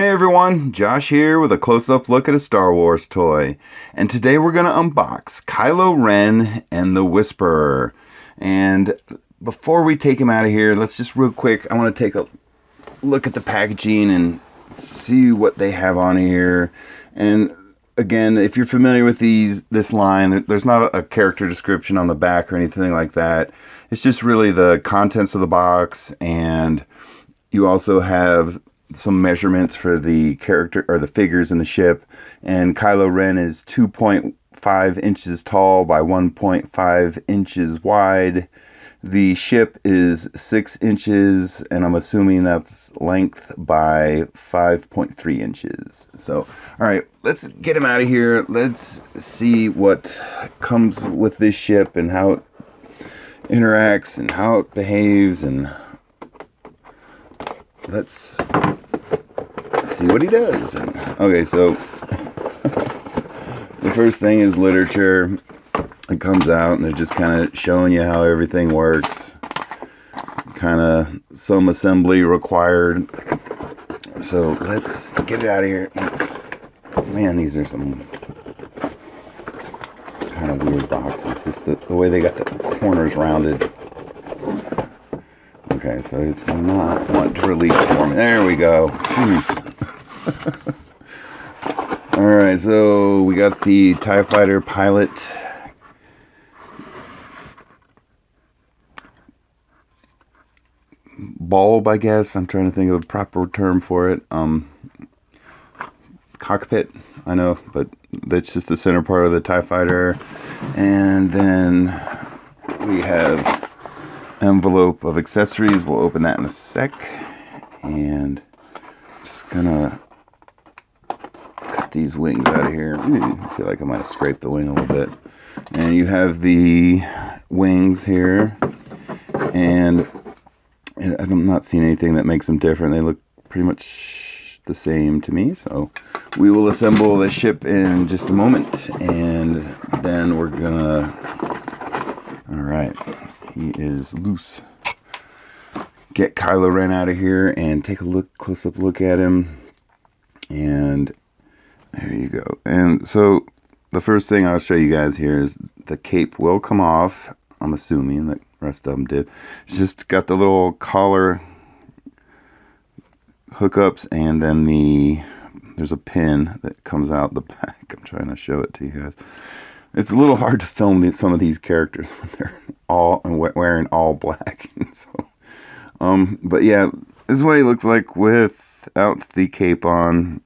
Hey everyone, Josh here with a close-up look at a Star Wars toy. And today we're going to unbox Kylo Ren and the Whisperer. And before we take him out of here, let's just real quick, I want to take a look at the packaging and see what they have on here. And again, if you're familiar with this line, there's not a character description on the back or anything like that. It's just really the contents of the box, and you also have some measurements for the character or the figures in the ship. And Kylo Ren is 2.5 inches tall by 1.5 inches wide. The ship is 6 inches, and I'm assuming that's length by 5.3 inches. So, all right, let's get him out of here. Let's see what comes with this ship and how it interacts and how it behaves, and let's see what he does. Okay, so the first thing is literature. It comes out and they're just kind of showing you how everything works. Kind of some assembly required. So let's get it out of here. Man, these are some kind of weird boxes. Just the way they got the corners rounded. Okay, so it's not want to release for me. There we go. Jeez. Alright, so we got the TIE Fighter pilot. Bulb, I guess. I'm trying to think of the proper term for it. Cockpit, I know, but that's just the center part of the TIE Fighter. And then we have envelope of accessories. We'll open that in a sec. And just gonna cut these wings out of here. I feel like I might have scraped the wing a little bit. And you have the wings here. And I'm not seeing anything that makes them different. They look pretty much the same to me. So we will assemble the ship in just a moment. And then we're gonna... Alright. He is loose. Get Kylo Ren out of here and take a close-up look at him. And there you go. And so the first thing I'll show you guys here is the cape will come off. I'm assuming the rest of them did. It's just got the little collar hookups, and then there's a pin that comes out the back. I'm trying to show it to you guys. It's a little hard to film some of these characters when they're all wearing all black. But yeah, this is what he looks like without the cape on.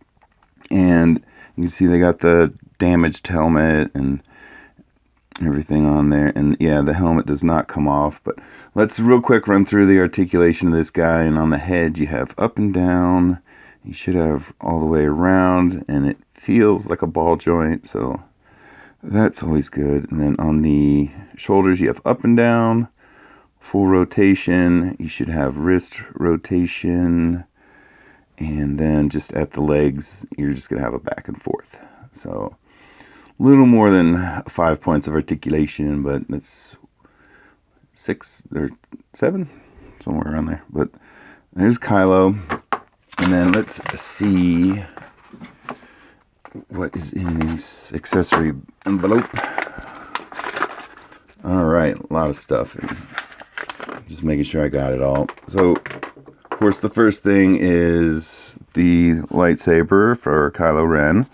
And you can see they got the damaged helmet and everything on there. And yeah, the helmet does not come off. But let's real quick run through the articulation of this guy. And on the head, you have up and down. You should have all the way around. And it feels like a ball joint. So that's always good. And then on the shoulders, you have up and down, full rotation. You should have wrist rotation. And then just at the legs, you're just going to have a back and forth. So a little more than 5 points of articulation, but it's 6 or 7, somewhere around there. But there's Kylo. And then let's see what is in this accessory envelope. Alright, a lot of stuff. Just making sure I got it all. So, of course, the first thing is the lightsaber for Kylo Ren.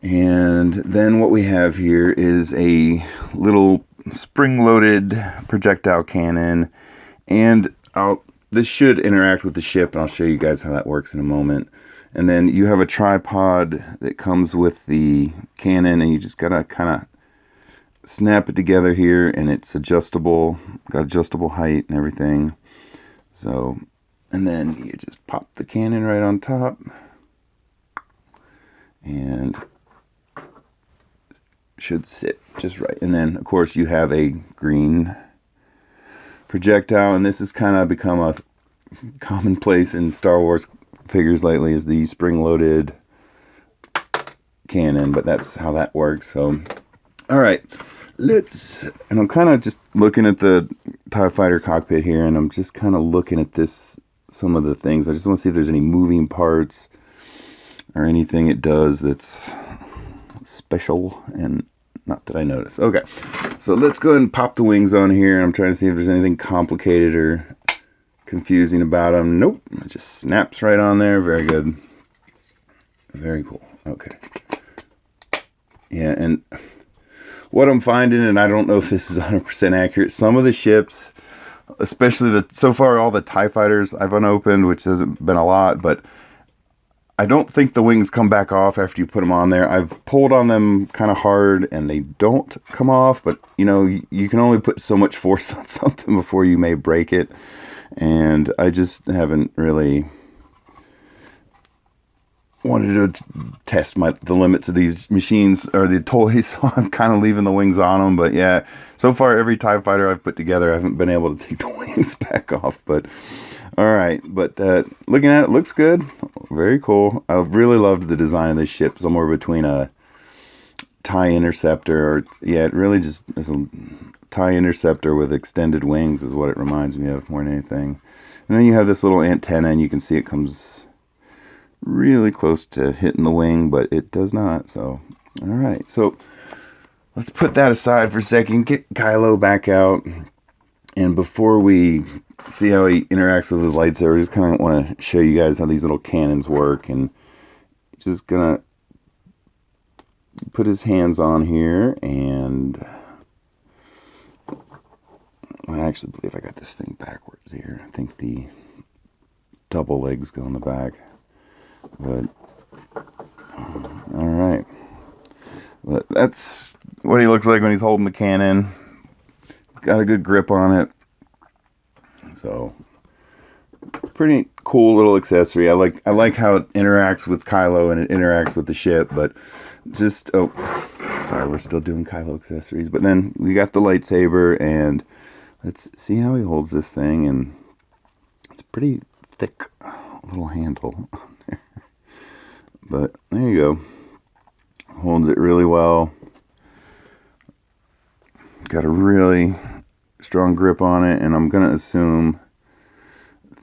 And then what we have here is a little spring-loaded projectile cannon. And this should interact with the ship, and I'll show you guys how that works in a moment. And then you have a tripod that comes with the cannon, and you just gotta kind of snap it together here, and it's adjustable, got adjustable height and everything. So, and then you just pop the cannon right on top, and should sit just right. And then of course you have a green projectile, and this has kind of become a commonplace in Star Wars figures lately, is the spring-loaded cannon, but that's how that works. So, all right, and I'm kind of just looking at the TIE Fighter cockpit here, and I'm just kind of looking at this some of the things. I just want to see if there's any moving parts or anything it does that's special, and not that I notice. Okay, so let's go ahead and pop the wings on here. I'm trying to see if there's anything complicated or confusing about them. Nope, it just snaps right on there. Very good. Very cool. Okay. Yeah, and what I'm finding, and I don't know if this is 100% accurate, some of the ships, especially so far all the TIE fighters I've unopened, which hasn't been a lot, but I don't think the wings come back off after you put them on there. I've pulled on them kind of hard and they don't come off, but you know, you can only put so much force on something before you may break it. And I just haven't really wanted to test the limits of these machines or the toys, so I'm kind of leaving the wings on them. But yeah, so far every TIE fighter I've put together, I haven't been able to take the wings back off. But all right, but looking at it, looks good. Very cool. I really loved the design of this ship, somewhere between a TIE Interceptor, or yeah, it really just is a TIE Interceptor with extended wings is what it reminds me of more than anything. And then you have this little antenna, and you can see it comes really close to hitting the wing, but it does not. So all right, so let's put that aside for a second, get Kylo back out, and before we see how he interacts with his lightsaber, I just kind of want to show you guys how these little cannons work. And just gonna put his hands on here, and I actually believe I got this thing backwards here. I think the double legs go in the back, but all right. But that's what he looks like when he's holding the cannon. Got a good grip on it. So pretty cool little accessory. I like how it interacts with Kylo and it interacts with the ship, but just sorry, we're still doing Kylo accessories. But then we got the lightsaber, and let's see how he holds this thing, and it's a pretty thick little handle on there. But there you go. Holds it really well. Got a really strong grip on it, and I'm gonna assume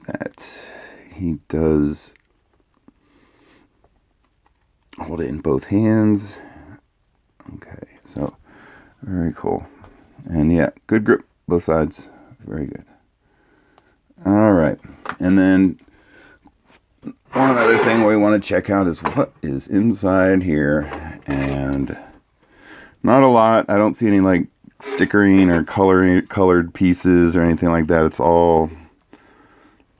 that he does hold it in both hands. Okay, so very cool. And yeah, good grip both sides. Very good. All right, and then one other thing we want to check out is what is inside here, and not a lot. I don't see any like stickering or colored pieces or anything like that. It's all,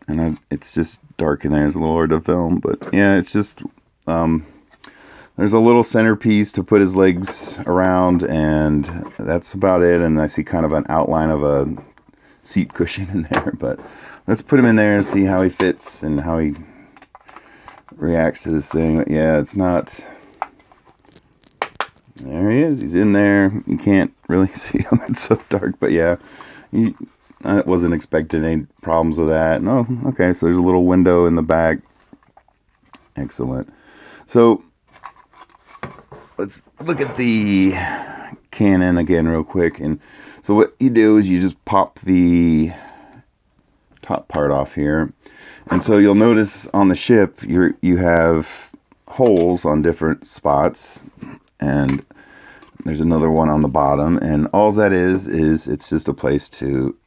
and it's just dark in there. It's a little hard to film, but yeah, it's just there's a little centerpiece to put his legs around, and that's about it. And I see kind of an outline of a seat cushion in there, but let's put him in there and see how he fits and how he reacts to this thing. But yeah, it's not. There he is. He's in there. You can't really see him. It's so dark. But yeah, I wasn't expecting any problems with that. No. Okay, so there's a little window in the back. Excellent. So let's look at the cannon again real quick. And so what you do is you just pop the top part off here. And so you'll notice on the ship, you have holes on different spots. And there's another one on the bottom, and all that is it's just a place to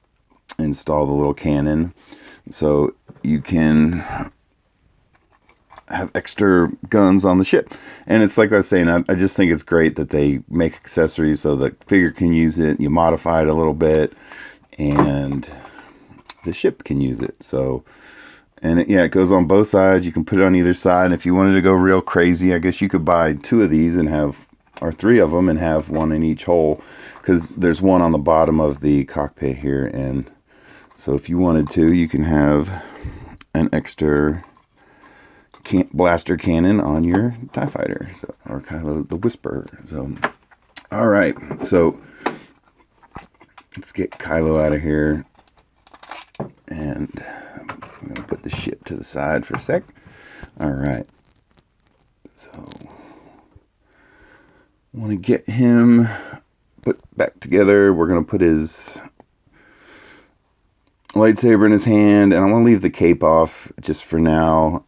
install the little cannon, so you can have extra guns on the ship. And it's like I was saying, I just think it's great that they make accessories so the figure can use it, you modify it a little bit, and the ship can use it. So, and it goes on both sides. You can put it on either side. And if you wanted to go real crazy, I guess you could buy 2 of these and have, or 3 of them and have one in each hole, because there's one on the bottom of the cockpit here. And so if you wanted to, you can have an extra blaster cannon on your TIE fighter, so, or Kylo the Whisperer. So, all right, so let's get Kylo out of here, and I'm gonna put the ship to the side for a sec. All right, so want to get him put back together. We're gonna put his lightsaber in his hand, and I want to leave the cape off just for now.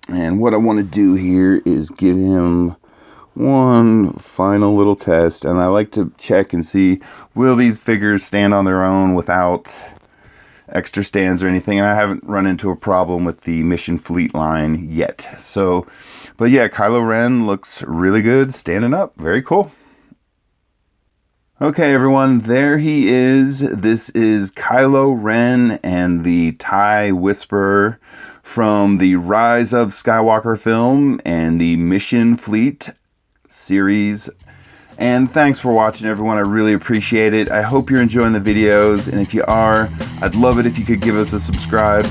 And what I want to do here is give him one final little test, and I like to check and see, will these figures stand on their own without extra stands or anything? And I haven't run into a problem with the Mission Fleet line yet. So, but yeah, Kylo Ren looks really good standing up. Very cool. Okay, everyone, there he is. This is Kylo Ren and the TIE Whisperer from the Rise of Skywalker film and the Mission Fleet series. And thanks for watching, everyone. I really appreciate it. I hope you're enjoying the videos, and if you are, I'd love it if you could give us a subscribe,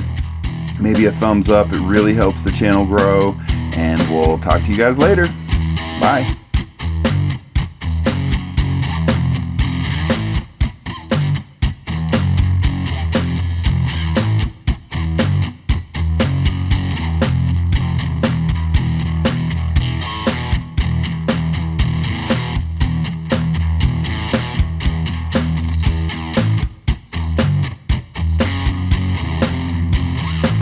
maybe a thumbs up. It really helps the channel grow, and we'll talk to you guys later. Bye.